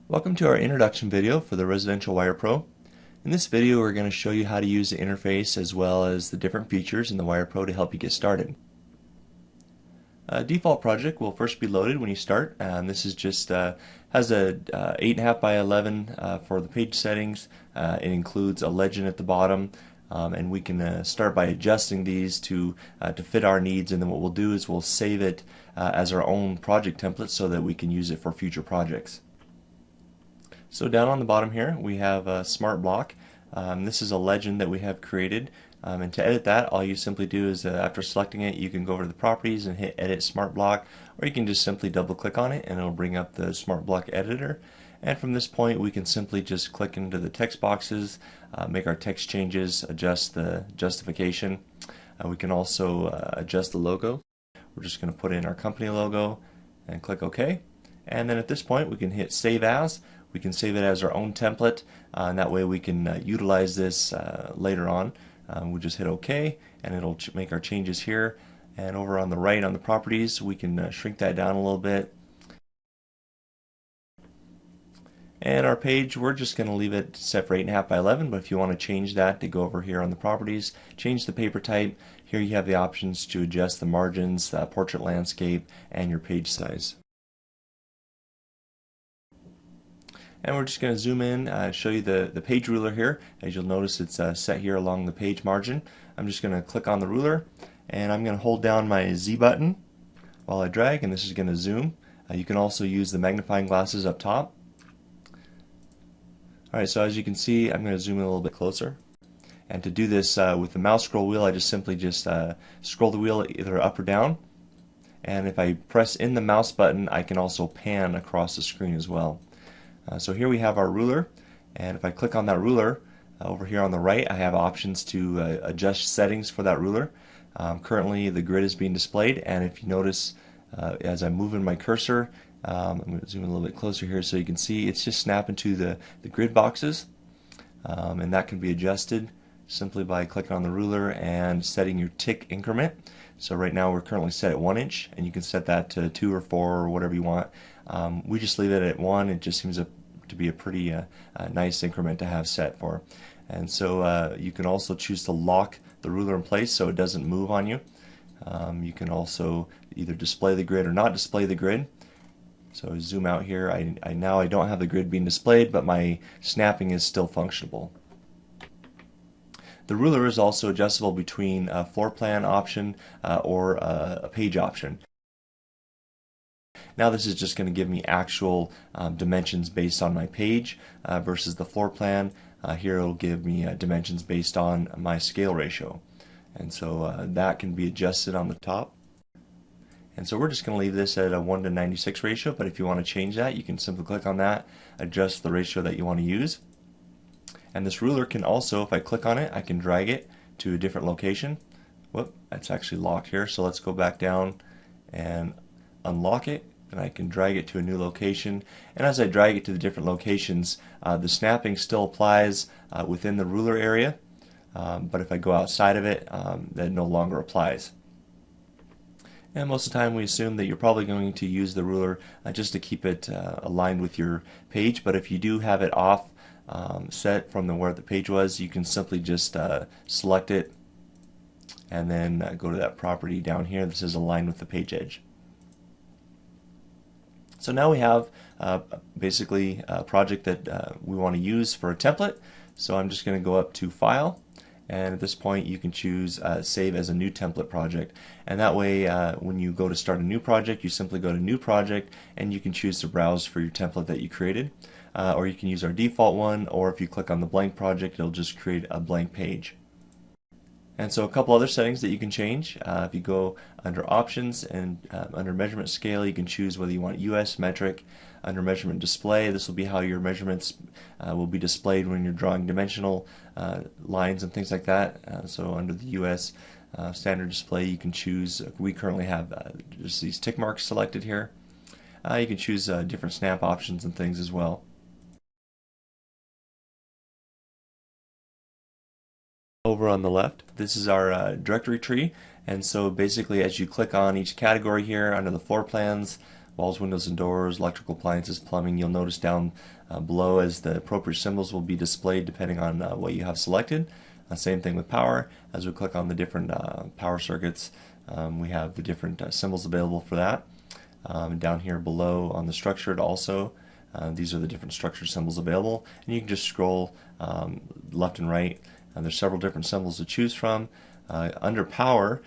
Welcome to our introduction video for the Residential Wire Pro. In this video we're going to show you how to use the interface as well as the different features in the Wire Pro to help you get started. A default project will first be loaded when you start. This is just has a 8.5 by 11 for the page settings. It includes a legend at the bottom, and we can start by adjusting these to fit our needs, and then what we'll do is we'll save it as our own project template so that we can use it for future projects. So down on the bottom here we have a smart block. This is a legend that we have created, and to edit that all you simply do is after selecting it you can go over to the properties and hit edit smart block, or you can just simply double click on it and it'll bring up the smart block editor, and from this point we can simply just click into the text boxes, make our text changes, adjust the justification. We can also adjust the logo. We're just going to put in our company logo and click OK, and then at this point we can hit save as. We can save it as our own template, and that way we can utilize this later on. We'll just hit OK, and it'll make our changes here. And over on the right on the properties, we can shrink that down a little bit. And our page, we're just going to leave it set for 8.5 by 11, but if you want to change that, to go over here on the properties, change the paper type. Here you have the options to adjust the margins, portrait landscape, and your page size. And we're just going to zoom in and show you the page ruler here. As you'll notice, it's set here along the page margin. I'm just going to click on the ruler, and I'm going to hold down my Z button while I drag, and this is going to zoom. You can also use the magnifying glasses up top. Alright, so as you can see, I'm going to zoom in a little bit closer. And to do this with the mouse scroll wheel, I just simply scroll the wheel either up or down. And if I press in the mouse button, I can also pan across the screen as well. So here we have our ruler, and if I click on that ruler, over here on the right I have options to adjust settings for that ruler. Currently the grid is being displayed, and if you notice as I'm moving my cursor, I'm going to zoom in a little bit closer here so you can see it's just snapping to the grid boxes, and that can be adjusted simply by clicking on the ruler and setting your tick increment. So right now we're currently set at 1 inch, and you can set that to 2 or 4 or whatever you want. We just leave it at 1. It just seems to be a pretty nice increment to have set for. And so you can also choose to lock the ruler in place so it doesn't move on you. You can also either display the grid or not display the grid. So zoom out here. Now I don't have the grid being displayed, but my snapping is still functionable. The ruler is also adjustable between a floor plan option or a page option. Now this is just going to give me actual dimensions based on my page versus the floor plan. Here it'll give me dimensions based on my scale ratio. And so that can be adjusted on the top. And so we're just going to leave this at a 1:96 ratio, but if you want to change that, you can simply click on that, adjust the ratio that you want to use. And this ruler can also, if I click on it, I can drag it to a different location. Whoop, that's actually locked here, so let's go back down and unlock it, and I can drag it to a new location. And as I drag it to the different locations, the snapping still applies within the ruler area, but if I go outside of it, that no longer applies. And most of the time we assume that you're probably going to use the ruler just to keep it aligned with your page, but if you do have it off set from where the page was, you can simply just select it and then go to that property down here. This is aligned with the page edge. So now we have basically a project that we want to use for a template. So I'm just going to go up to File, and at this point you can choose Save as a New Template Project. And that way when you go to start a new project, you simply go to New Project, and you can choose to browse for your template that you created. Or you can use our default one, or if you click on the blank project, it'll just create a blank page. And so a couple other settings that you can change. If you go under options and under measurement scale, you can choose whether you want US, metric. Under measurement display, this will be how your measurements will be displayed when you're drawing dimensional lines and things like that. So under the US standard display, you can choose, we currently have just these tick marks selected here. You can choose different snap options and things as well. Over on the left, this is our directory tree, and so basically as you click on each category here under the floor plans, walls, windows, and doors, electrical appliances, plumbing. You'll notice down below as the appropriate symbols will be displayed depending on what you have selected. Same thing with power. As we click on the different power circuits, we have the different symbols available for that. Down here below on the structured also, these are the different structure symbols available, and you can just scroll left and right. There's several different symbols to choose from. Under power,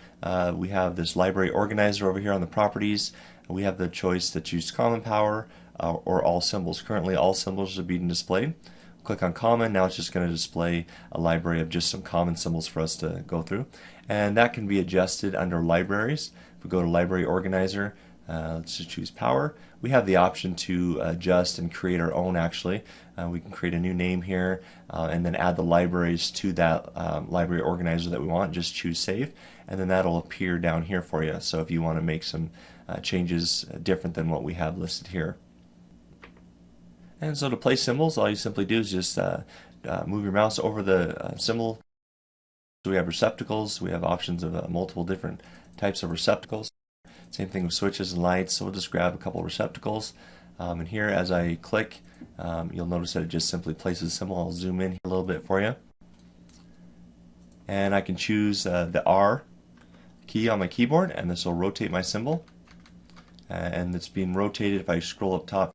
we have this library organizer over here on the properties. We have the choice to choose common power or all symbols. Currently all symbols are being displayed. Click on common. Now it's just going to display a library of just some common symbols for us to go through, and that can be adjusted under libraries. If we go to library organizer, let's just choose power. We have the option to adjust and create our own actually. We can create a new name here and then add the libraries to that library organizer that we want. Just choose save, and then that'll appear down here for you. So if you want to make some changes different than what we have listed here. And so to place symbols, all you simply do is just move your mouse over the symbol. So we have receptacles. We have options of multiple different types of receptacles. Same thing with switches and lights. So we'll just grab a couple of receptacles. And here, as I click, you'll notice that it just simply places a symbol. I'll zoom in here a little bit for you. And I can choose the R key on my keyboard, and this will rotate my symbol. And it's being rotated if I scroll up top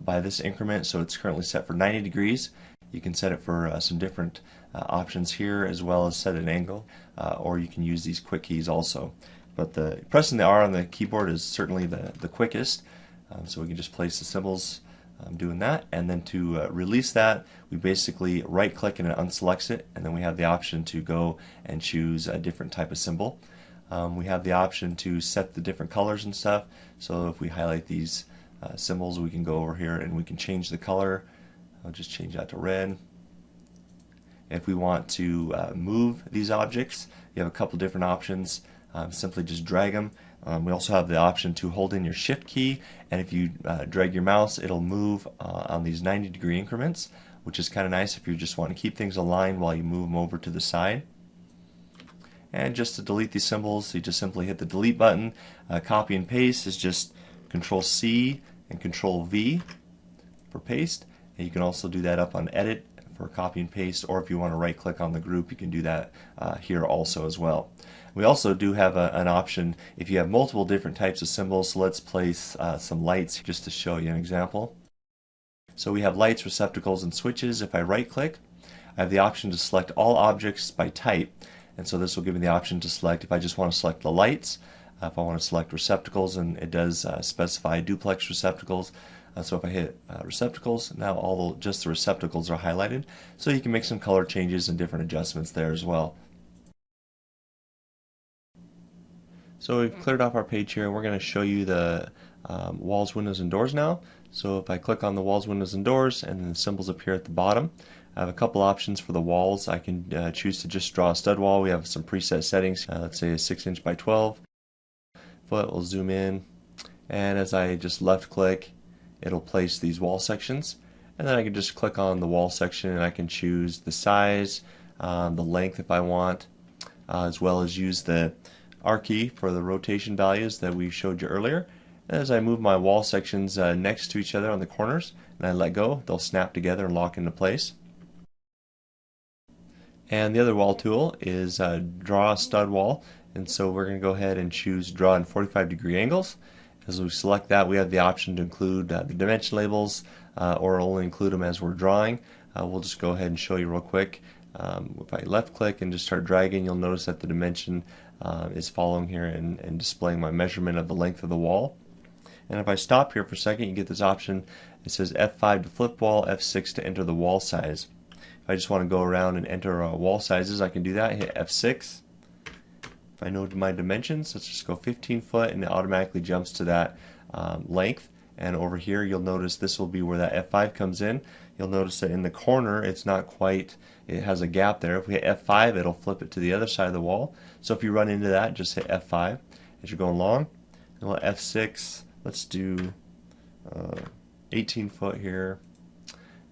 by this increment, so it's currently set for 90 degrees. You can set it for some different options here, as well as set an angle, or you can use these quick keys also. But pressing the R on the keyboard is certainly the quickest, so we can just place the symbols doing that. And then to release that, we basically right click and it unselects it, and then we have the option to go and choose a different type of symbol. We have the option to set the different colors and stuff. So if we highlight these symbols, we can go over here and we can change the color. I'll just change that to red. If we want to move these objects, you have a couple different options. Simply just drag them. We also have the option to hold in your shift key, and if you drag your mouse, it'll move on these 90-degree increments, which is kind of nice if you just want to keep things aligned while you move them over to the side. And just to delete these symbols, you just simply hit the delete button. Copy and paste is just Control C and Control V for paste. And you can also do that up on edit for copy and paste, or if you want to right click on the group, you can do that here also as well. We also do have an option if you have multiple different types of symbols. So let's place some lights just to show you an example. So we have lights, receptacles, and switches. If I right click, I have the option to select all objects by type. And so this will give me the option to select if I just want to select the lights, if I want to select receptacles, and it does specify duplex receptacles. So if I hit receptacles, now just the receptacles are highlighted. So you can make some color changes and different adjustments there as well. So we've cleared off our page here, and we're going to show you the walls, windows, and doors now. So if I click on the walls, windows, and doors, and then the symbols appear at the bottom, I have a couple options for the walls. I can choose to just draw a stud wall. We have some preset settings. Let's say a 6" by 12 foot. We'll zoom in, and as I just left click, it'll place these wall sections. And then I can just click on the wall section, and I can choose the size, the length if I want, as well as use the R key for the rotation values that we showed you earlier. And as I move my wall sections next to each other on the corners, and I let go, they'll snap together and lock into place. And the other wall tool is draw a stud wall, and so we're going to go ahead and choose draw in 45-degree angles. As we select that, we have the option to include the dimension labels or only include them as we're drawing. We'll just go ahead and show you real quick. If I left click and just start dragging, you'll notice that the dimension is following here and displaying my measurement of the length of the wall. And if I stop here for a second, you get this option. It says F5 to flip wall, F6 to enter the wall size. If I just want to go around and enter wall sizes, I can do that. Hit F6. If I know my dimensions, let's just go 15 foot, and it automatically jumps to that length. And over here, you'll notice this will be where that F5 comes in. You'll notice that in the corner, it's not quite, it has a gap there. If we hit F5, it'll flip it to the other side of the wall. So if you run into that, just hit F5 as you're going along. And we'll F6, let's do 18 foot here.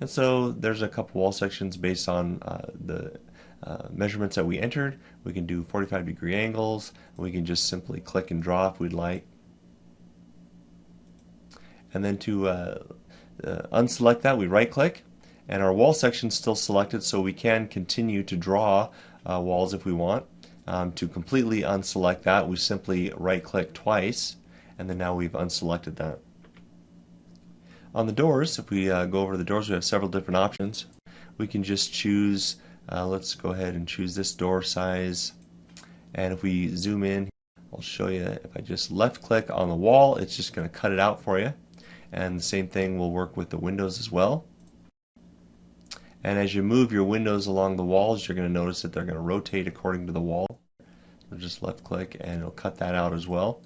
And so there's a couple wall sections based on the measurements that we entered. We can do 45-degree angles. We can just simply click and draw if we'd like. And then to unselect that, we right click, and our wall section is still selected, so we can continue to draw walls if we want. To completely unselect that, we simply right click twice, and then now we've unselected that. On the doors, if we go over the doors, we have several different options. We can just choose, let's go ahead and choose this door size, and if we zoom in, I'll show you, if I just left click on the wall, it's just going to cut it out for you. And the same thing will work with the windows as well. And as you move your windows along the walls, you're going to notice that they're going to rotate according to the wall. So just left click and it'll cut that out as well.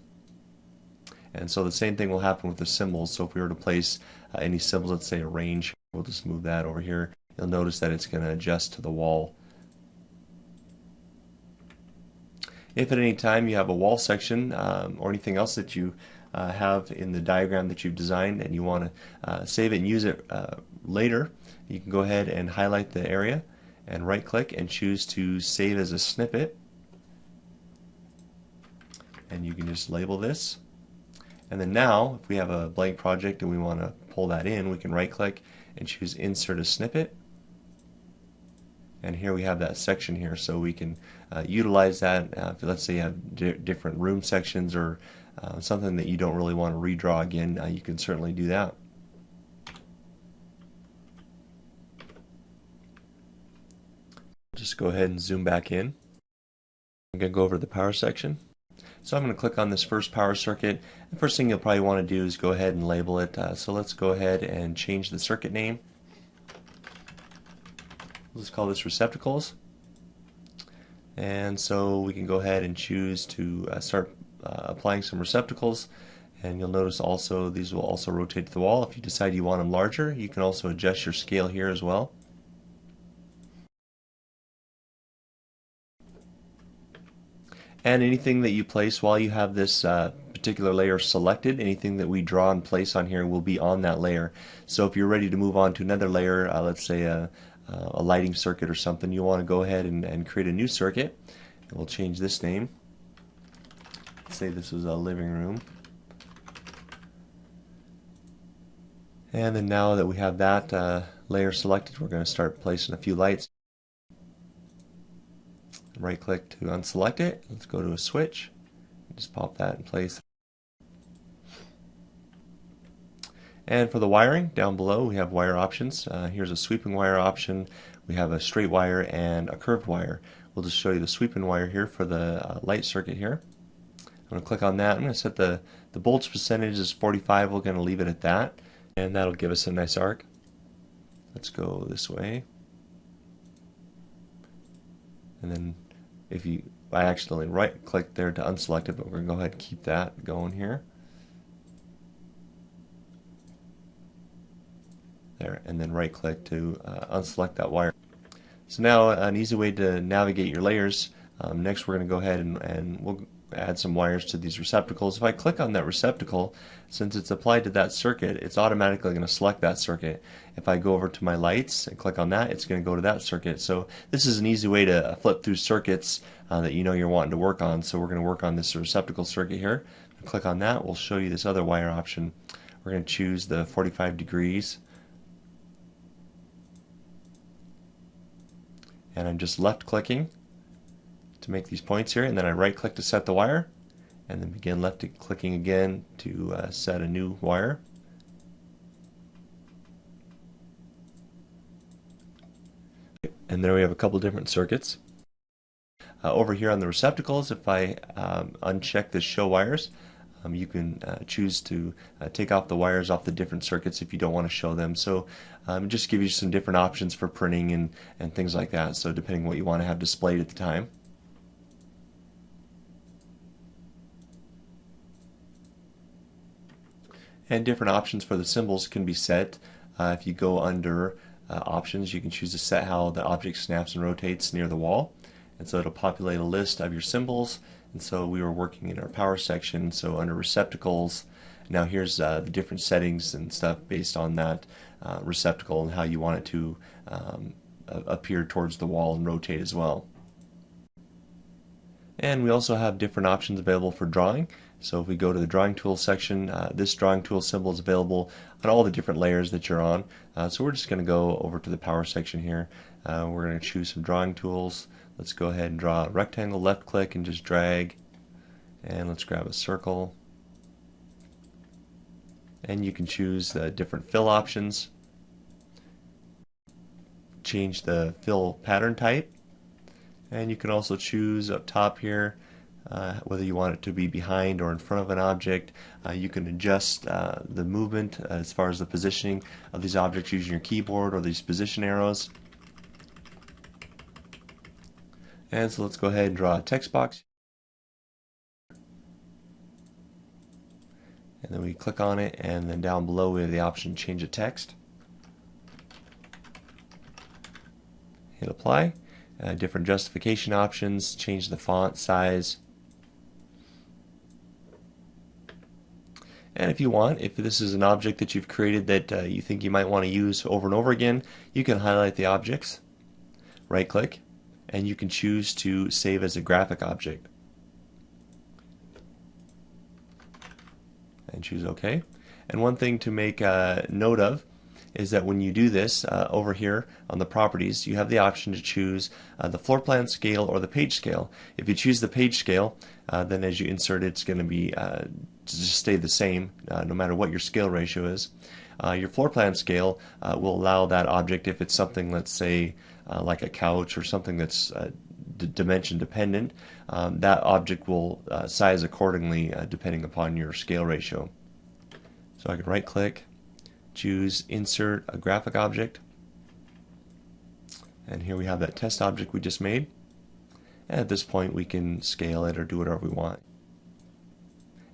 And so the same thing will happen with the symbols. So if we were to place any symbols, let's say a range, we'll just move that over here. You'll notice that it's going to adjust to the wall. If at any time you have a wall section or anything else that you have in the diagram that you've designed and you want to save it and use it later, you can go ahead and highlight the area and right click and choose to save as a snippet, and you can just label this. And then now if we have a blank project and we want to pull that in, we can right click and choose insert a snippet, and here we have that section here, so we can utilize that. If, let's say you have different room sections or something that you don't really want to redraw again, you can certainly do that. Just go ahead and zoom back in. I'm going to go over to the power section. So I'm going to click on this first power circuit. The first thing you'll probably want to do is go ahead and label it. So let's go ahead and change the circuit name. Let's call this receptacles. And so we can go ahead and choose to start applying some receptacles. And you'll notice also these will also rotate to the wall. If you decide you want them larger, you can also adjust your scale here as well. And anything that you place while you have this particular layer selected, anything that we draw and place on here will be on that layer. So if you're ready to move on to another layer, let's say a lighting circuit or something, you want to go ahead and create a new circuit. And we'll change this name. Let's say this is a living room. And then now that we have that layer selected, we're going to start placing a few lights. Right click to unselect it. Let's go to a switch. Just pop that in place. And for the wiring, down below we have wire options. Here's a sweeping wire option. We have a straight wire and a curved wire. We'll just show you the sweeping wire here for the light circuit here. I'm going to click on that. I'm going to set the voltage percentage as 45. We're going to leave it at that, and that'll give us a nice arc. Let's go this way. And then if I accidentally right click there to unselect it, but we're going to go ahead and keep that going here. There, and then right click to unselect that wire. So now an easy way to navigate your layers. Next we're going to go ahead and we'll add some wires to these receptacles. If I click on that receptacle, since it's applied to that circuit, it's automatically going to select that circuit. If I go over to my lights and click on that, it's going to go to that circuit. So this is an easy way to flip through circuits that you know you're wanting to work on. So we're going to work on this receptacle circuit here. Click on that. We'll show you this other wire option. We're going to choose the 45 degrees. And I'm just left clicking to make these points here, and then I right click to set the wire, and then begin left clicking again to set a new wire. And there we have a couple different circuits. Over here on the receptacles, if I uncheck the show wires, you can choose to take off the wires off the different circuits if you don't want to show them. So just give you some different options for printing and things like that, so depending on what you want to have displayed at the time. And different options for the symbols can be set. If you go under options, you can choose to set how the object snaps and rotates near the wall, and so it'll populate a list of your symbols. And so we were working in our power section, so under receptacles, now here's the different settings and stuff based on that receptacle and how you want it to appear towards the wall and rotate as well. And we also have different options available for drawing. So if we go to the drawing tool section, this drawing tool symbol is available on all the different layers that you're on. So we're just going to go over to the power section here. We're going to choose some drawing tools. Let's go ahead and draw a rectangle, left click and just drag. And let's grab a circle. And you can choose different fill options. Change the fill pattern type. And you can also choose up top here whether you want it to be behind or in front of an object. You can adjust the movement as far as the positioning of these objects using your keyboard or these position arrows. And so let's go ahead and draw a text box. And then we click on it, and then down below we have the option to change the text. Hit apply. Different justification options, change the font size. And if you want, if this is an object that you've created that you think you might want to use over and over again, you can highlight the objects, right click, and you can choose to save as a graphic object. And choose OK. And one thing to make note of is that when you do this over here on the properties, you have the option to choose the floor plan scale or the page scale. If you choose the page scale, then as you insert it, it's going to be just stay the same no matter what your scale ratio is. Your floor plan scale will allow that object, if it's something, let's say like a couch or something that's dimension dependent, that object will size accordingly depending upon your scale ratio. So I can right click, choose insert a graphic object, and here we have that test object we just made. And at this point we can scale it or do whatever we want.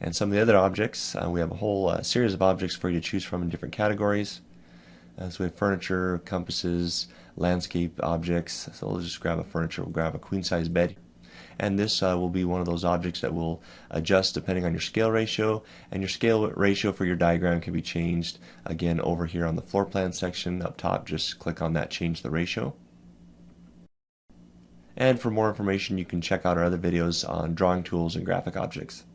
And some of the other objects, we have a whole series of objects for you to choose from in different categories. So we have furniture, compasses, landscape objects. So we'll just grab a furniture, we'll grab a queen size bed. And this will be one of those objects that will adjust depending on your scale ratio, and your scale ratio for your diagram can be changed again over here on the floor plan section up top. Just click on that, change the ratio. And for more information, you can check out our other videos on drawing tools and graphic objects.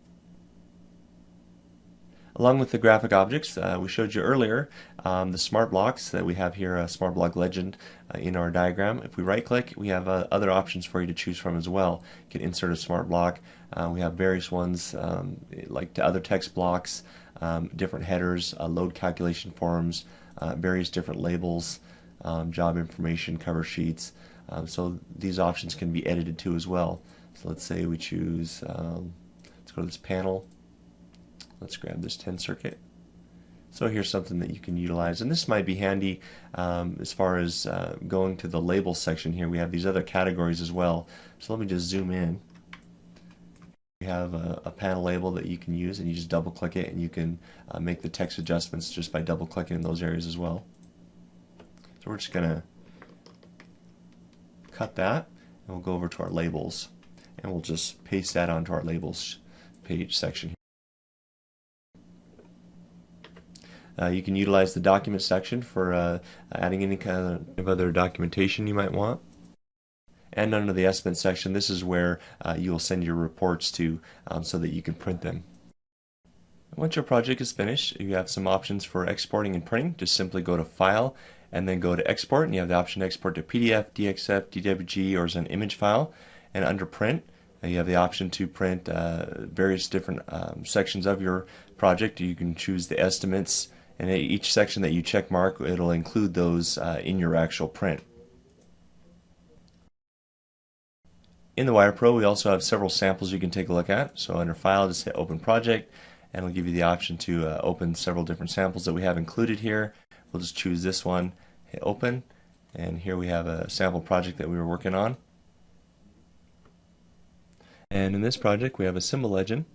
Along with the graphic objects, we showed you earlier the smart blocks that we have here, a smart block legend in our diagram. If we right click, we have other options for you to choose from as well. You can insert a smart block. We have various ones like the other text blocks, different headers, load calculation forms, various different labels, job information, cover sheets. So these options can be edited too as well. So let's say we choose, let's go to this panel. Let's grab this 10 circuit. So here's something that you can utilize, and this might be handy as far as going to the label section here. We have these other categories as well. So let me just zoom in. We have a panel label that you can use, and you just double click it and you can make the text adjustments just by double clicking in those areas as well. So we're just going to cut that, and we'll go over to our labels, and we'll just paste that onto our labels page section. You can utilize the document section for adding any kind of other documentation you might want. And under the estimate section, this is where you will send your reports to so that you can print them. Once your project is finished, you have some options for exporting and printing. Just simply go to File and then go to Export, and you have the option to export to PDF, DXF, DWG, or as an image file. And under Print, you have the option to print various different sections of your project. You can choose the estimates, and each section that you check mark, it'll include those in your actual print. In the Wire Pro, we also have several samples you can take a look at. So under File, just hit Open Project, and it'll give you the option to open several different samples that we have included here. We'll just choose this one, hit Open, and here we have a sample project that we were working on. And in this project, we have a symbol legend.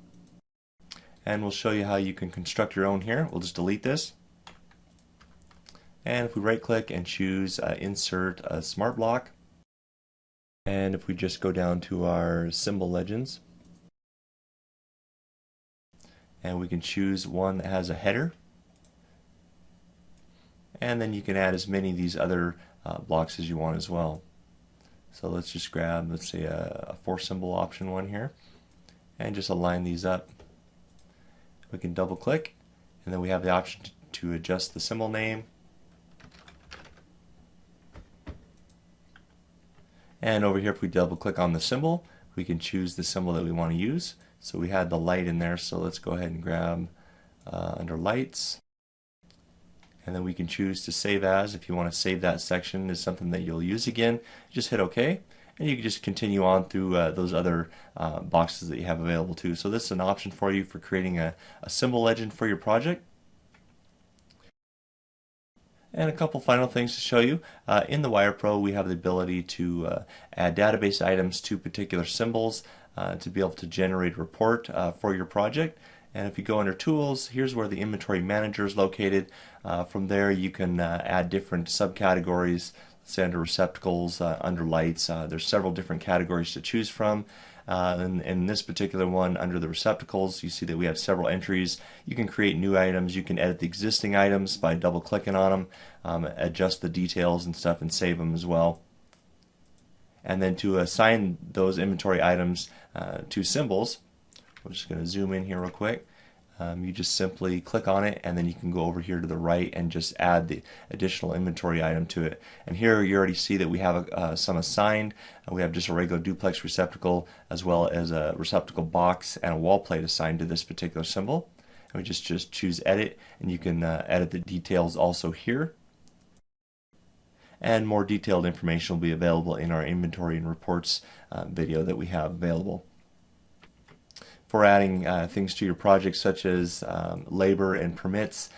And we'll show you how you can construct your own here. We'll just delete this. And if we right click and choose Insert a Smart Block, and if we just go down to our symbol legends, and we can choose one that has a header, and then you can add as many of these other blocks as you want as well. So let's just grab, let's say, a 4 symbol option one here, and just align these up. We can double click, and then we have the option to adjust the symbol name. And over here, if we double click on the symbol, we can choose the symbol that we want to use. So we had the light in there, so let's go ahead and grab under lights. And then we can choose to save as. If you want to save that section as something that you'll use again, just hit OK. And you can just continue on through those other boxes that you have available too. So this is an option for you for creating a symbol legend for your project. And a couple final things to show you. In the Wire Pro, we have the ability to add database items to particular symbols to be able to generate a report for your project. And if you go under Tools, here's where the Inventory Manager is located. From there, you can add different subcategories. Let's say under Receptacles, under Lights, there's several different categories to choose from. And in this particular one, under the receptacles, you see that we have several entries. You can create new items. You can edit the existing items by double clicking on them, adjust the details and stuff, and save them as well. And then to assign those inventory items to symbols, we're just going to zoom in here real quick. You just simply click on it, and then you can go over here to the right and just add the additional inventory item to it. And here you already see that we have some assigned. We have just a regular duplex receptacle, as well as a receptacle box and a wall plate assigned to this particular symbol. And we just choose edit, and you can edit the details also here. And more detailed information will be available in our inventory and reports video that we have available. For adding things to your project, such as labor and permits,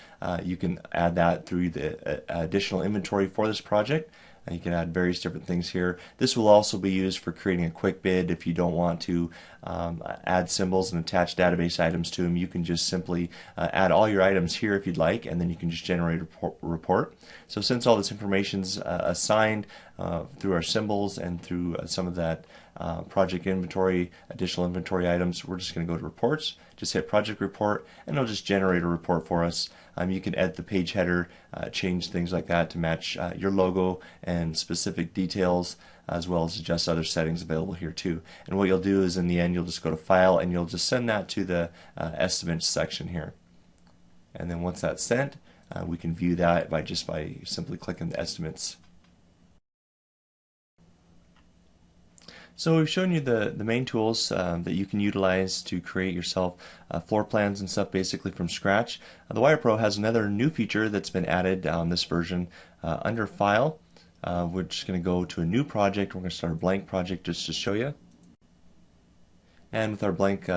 you can add that through the additional inventory for this project. You can add various different things here. This will also be used for creating a quick bid. If you don't want to add symbols and attach database items to them, you can just simply add all your items here if you'd like, and then you can just generate a report. So since all this information is assigned through our symbols and through some of that project inventory, additional inventory items, we're just going to go to reports, just hit project report, and it'll just generate a report for us. You can edit the page header, change things like that to match your logo and specific details, as well as adjust other settings available here too. And what you'll do is, in the end, you'll just go to File, and you'll just send that to the Estimates section here. And then once that's sent, we can view that by simply clicking the Estimates. So we've shown you the main tools that you can utilize to create yourself floor plans and stuff basically from scratch. The Wire Pro has another new feature that's been added on this version. Under File, we're just going to go to a new project. We're going to start a blank project just to show you. And with our blank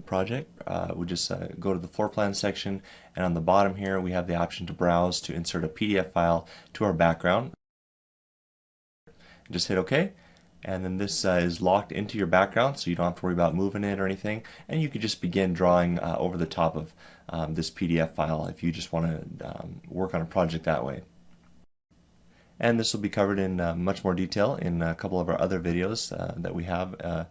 project, we just go to the floor plan section, and on the bottom here we have the option to browse to insert a PDF file to our background. Just hit OK. And then this is locked into your background, so you don't have to worry about moving it or anything. And you can just begin drawing over the top of this PDF file if you just want to work on a project that way. And this will be covered in much more detail in a couple of our other videos that we have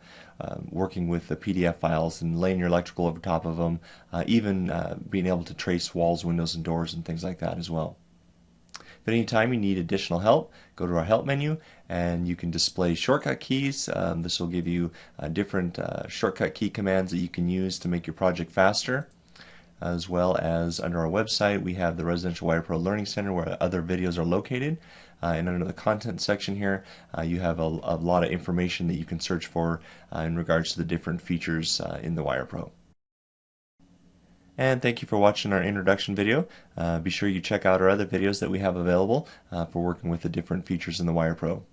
working with the PDF files and laying your electrical over top of them, even being able to trace walls, windows, and doors and things like that as well. If at any time you need additional help, go to our help menu, and you can display shortcut keys. This will give you different shortcut key commands that you can use to make your project faster. As well as under our website, we have the Residential Wire Pro Learning Center where other videos are located. And under the content section here, you have a lot of information that you can search for in regards to the different features in the Wire Pro. And thank you for watching our introduction video. Be sure you check out our other videos that we have available for working with the different features in the Wire Pro.